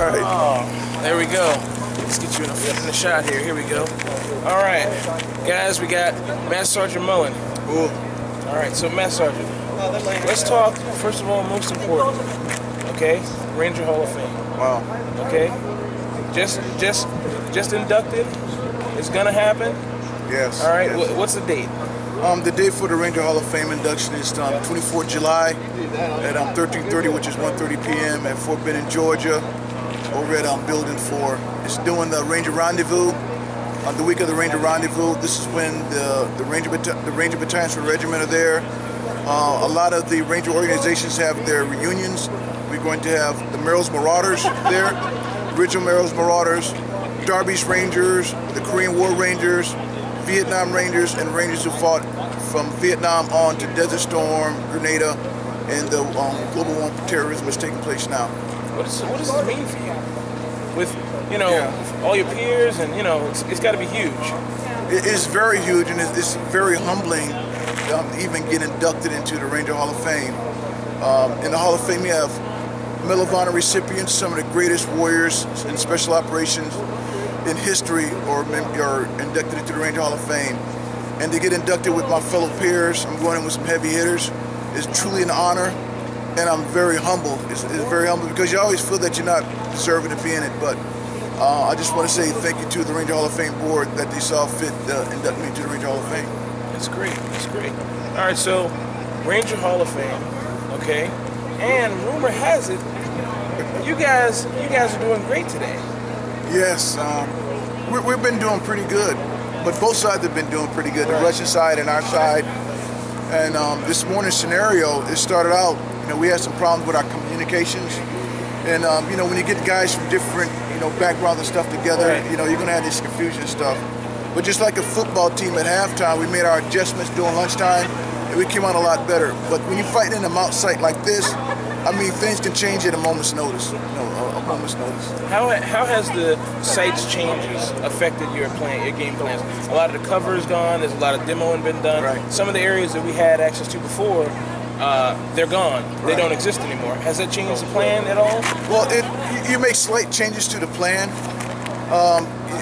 right. Oh, there we go. Let's get you in the shot here. Here we go. All right, guys, we got Master Sergeant Mullen. Cool. All right, so Master Sergeant, let's talk, first of all, most important, okay? Ranger Hall of Fame. Wow. Okay? Just inducted. It's gonna happen. Yes. All right. Yes. What's the date? The date for the Ranger Hall of Fame induction is 24th July at 13:30, which is 1:30 p.m. at Fort Benning, Georgia, over at Building 4. It's doing the Ranger Rendezvous. The week of the Ranger Rendezvous, this is when the Ranger Battalions for the regiment are there. A lot of the Ranger organizations have their reunions. We're going to have the Merrill's Marauders there, original Merrill's Marauders, Darby's Rangers, the Korean War Rangers, Vietnam Rangers, and Rangers who fought from Vietnam on to Desert Storm, Grenada, and the global war on terrorism is taking place now. What does this mean for you? With, all your peers, and, it's got to be huge. It is very huge, and it's very humbling to even get inducted into the Ranger Hall of Fame. In the Hall of Fame, you have Medal of Honor recipients, some of the greatest warriors in special operations in history are inducted into the Ranger Hall of Fame. And to get inducted with my fellow peers, I'm going in with some heavy hitters, is truly an honor, and I'm very humble. It's very humble because you always feel that you're not deserving to be in it, but I just want to say thank you to the Ranger Hall of Fame board that they saw fit to induct me to the Ranger Hall of Fame. That's great. That's great. All right, so Ranger Hall of Fame, okay, and rumor has it you guys are doing great today. Yes, we've been doing pretty good, but both sides have been doing pretty good. The Russian side and our side. And this morning's scenario, it started out, we had some problems with our communications. And when you get guys from different, backgrounds and stuff together, you're gonna have this confusion and stuff. But just like a football team at halftime, we made our adjustments during lunchtime, and we came out a lot better. But when you're fighting in a mount site like this, things can change at a moment's notice. A moment's notice. How has the site's changes affected your game plans? A lot of the cover is gone. There's a lot of demoing been done. Right. Some of the areas that we had access to before, they're gone. They don't exist anymore. Has that changed the plan at all? Well, you make slight changes to the plan.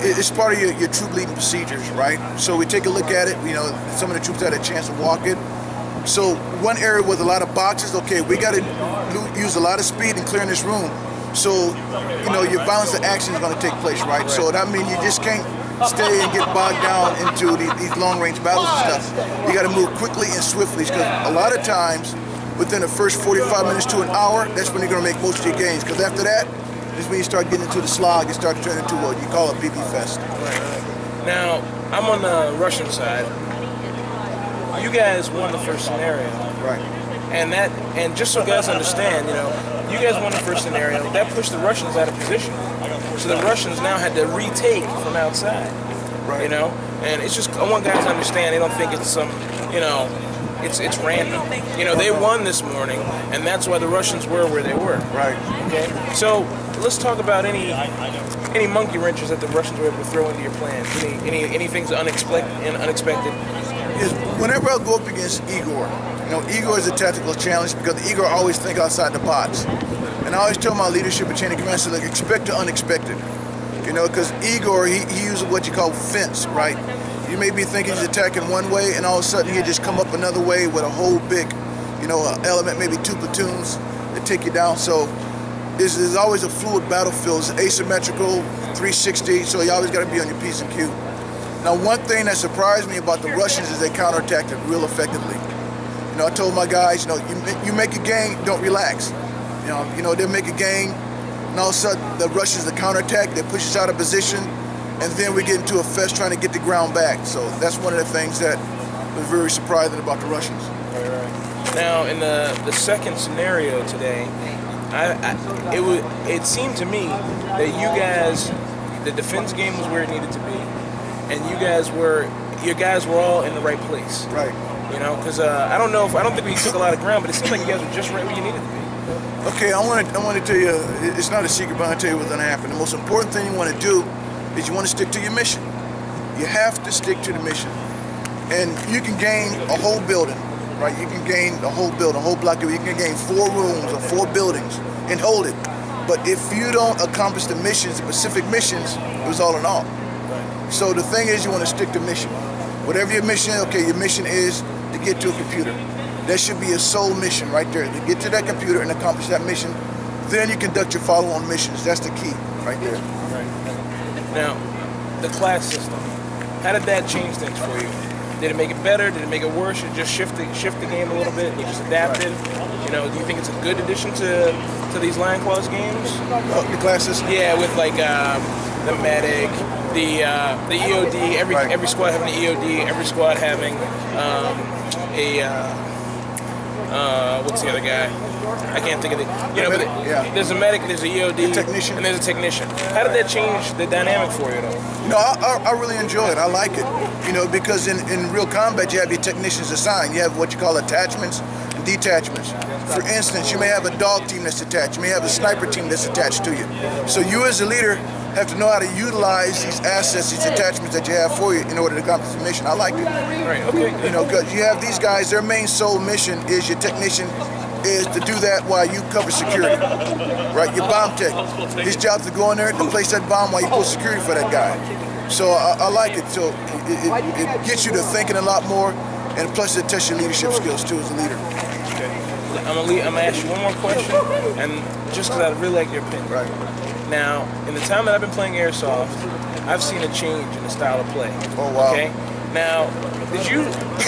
It's part of your troop leading procedures, right? So we take a look at it. Some of the troops had a chance to walk it. So one area with a lot of boxes, okay, we got to use a lot of speed in clearing this room. So, your violence of action is going to take place, right? So that means you just can't stay and get bogged down into these long-range battles and stuff. You got to move quickly and swiftly, because a lot of times, within the first 45 minutes to an hour, that's when you're going to make most of your gains. Because after that, is when you start getting into the slog, you start turning into what you call a BB fest. Right. Now, I'm on the Russian side. You guys won the first scenario. Right. And just so guys understand, you guys won the first scenario. That pushed the Russians out of position. So the Russians now had to retake from outside. Right. And it's just, I want guys to understand, they don't think it's some, it's random. They won this morning, and that's why the Russians were where they were. Right. Okay. So let's talk about any monkey wrenches that the Russians were able to throw into your plans. Any things unexpected. Is whenever I go up against Igor, Igor is a tactical challenge because Igor always think outside the box. And I always tell my leadership and chain of command, like, expect the unexpected. Because Igor, he uses what you call fence, right? You may be thinking he's attacking one way, and all of a sudden he'll just come up another way with a whole big, element, maybe 2 platoons that take you down. So there's always a fluid battlefield. It's asymmetrical, 360, so you always got to be on your P's and Q's. Now, one thing that surprised me about the Russians is they counterattacked it real effectively. I told my guys, you make a gain, don't relax. They'll make a gain, and all of a sudden the Russians, the counterattack, they push us out of position, and then we get into a fest trying to get the ground back. So that's one of the things that was very surprising about the Russians. Right. Now, in the second scenario today, it seemed to me that you guys, the defense game was where it needed to be, and your guys were all in the right place. Right. Because I don't think we took a lot of ground, but it seems like you guys were just right where you needed to be. Okay, I want to tell you, it's not a secret, but I'm going to tell you what's going to happen. The most important thing you want to do is you want to stick to your mission. You have to stick to the mission. And you can gain a whole building, right? You can gain a whole building, a whole block. You can gain 4 rooms or 4 buildings and hold it. But if you don't accomplish the missions, the specific missions, it was all in all. So the thing is, you want to stick to mission. Whatever your mission, okay, your mission is to get to a computer. That should be your sole mission right there, to get to that computer and accomplish that mission. Then you conduct your follow-on missions. That's the key right there. Right. Now, the class system, how did that change things for you? Did it make it better? Did it make it worse? It just shift the game a little bit? You just adapted? You know, do you think it's a good addition to these line clause games? The class system? Yeah, with like the medic, the EOD, every squad having an EOD, every squad having what's the other guy? I can't think of it. You know, but there's a medic, there's a EOD, technician, and there's a technician. How did that change the dynamic for you, though? No, I really enjoy it. I like it. You know, because in real combat, you have your technicians assigned. You have what you call attachments and detachments. For instance, you may have a dog team that's attached. You may have a sniper team that's attached to you. So you as a leader have to know how to utilize these assets, these attachments that you have for you in order to accomplish the mission. I like it. Right, okay. You know, because you have these guys, their main sole mission is your technician is to do that while you cover security, right? Your bomb tech, his job is to go in there to place that bomb while you put security for that guy. So I like it. So it gets you to thinking a lot more, and plus it tests your leadership skills too as a leader. Okay. I'm gonna ask you one more question, and just because I really like your opinion. Right. Now, in the time that I've been playing Airsoft, I've seen a change in the style of play. Oh wow. Okay. Now,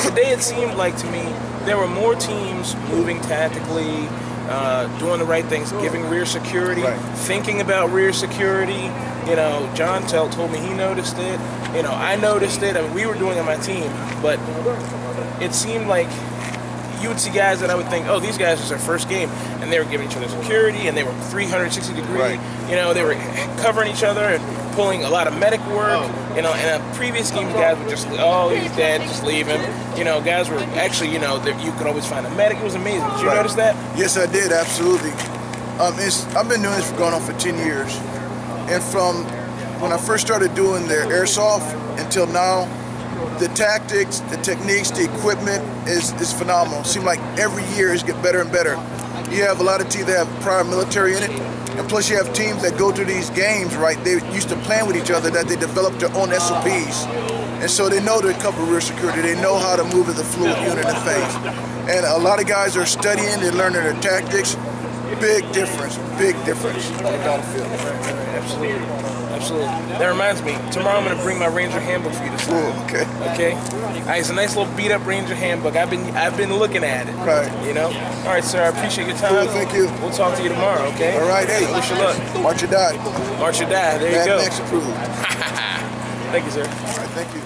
today it seemed like to me there were more teams moving tactically, doing the right things, giving rear security, thinking about rear security. You know, John told me he noticed it. You know, I noticed it. I mean, we were doing it on my team, but it seemed like you would see guys that I would think, oh, these guys is their first game, and they were giving each other security, and they were 360 degree. You know, they were covering each other and pulling a lot of medic work. You know, in a previous game, guys would just, oh, he's dead, just leave him. You know, guys were actually, you know, you could always find a medic. It was amazing. Did you notice that? Yes, I did, absolutely. I've been doing this for going on for 10 years. And from when I first started doing the Airsoft until now, the tactics, the techniques, the equipment is phenomenal. It seems like every year it's getting better and better. You have a lot of teams that have prior military in it, and plus you have teams that go to these games, right? They used to plan with each other, that they developed their own SOPs. And so they know to cover rear security, they know how to move as a fluid unit in phase. And a lot of guys are studying, they're learning their tactics. Big difference on the battlefield. Absolutely. Absolutely. That reminds me, tomorrow I'm going to bring my Ranger handbook for you to see. Okay. Okay? It's a nice little beat up Ranger handbook. I've been looking at it. Right. You know? All right, sir, I appreciate your time. Cool, thank you. We'll talk to you tomorrow, okay? All right, hey. Wish you luck. March or die. March or die. There you go. Mad Max approved. Thank you, sir. All right, thank you.